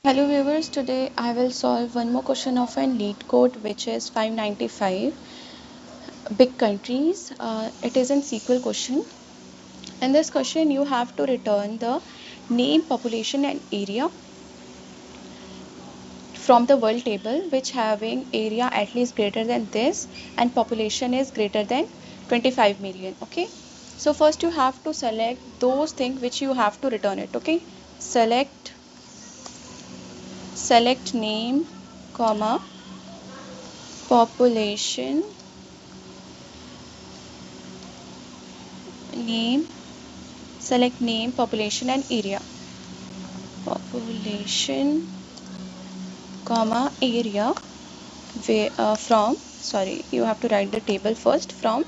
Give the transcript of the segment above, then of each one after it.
Hello viewers, today I will solve one more question of an lead code which is 595 big countries. It is an SQL question. In this question you have to return the name, population and area from the world table which having area at least greater than this and population is greater than 25 million. Okay, so first you have to select those things which you have to return it. Okay, select name, comma, population, name, select name, population and area. Population, comma, area, where from, sorry, you have to write the table first from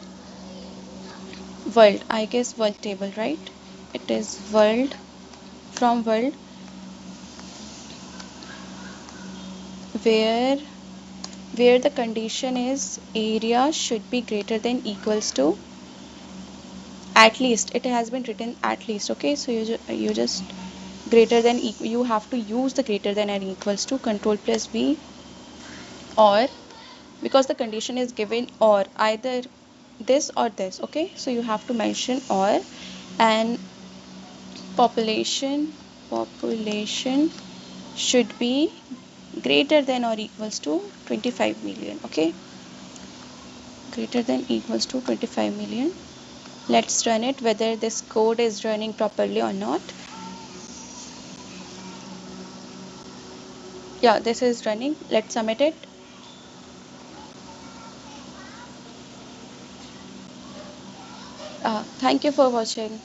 world. I guess world table, right? It is world, from world, where where the condition is area should be greater than equals to at least. It has been written at least. Okay, so you just greater than you have to use the greater than and equals to, control plus v, or because the condition is given or either this or this. Okay, so you have to mention or. And population should be greater than or equals to 25 million. Okay, greater than equals to 25 million. Let's run it whether this code is running properly or not. Yeah, this is running. Let's submit it. Thank you for watching.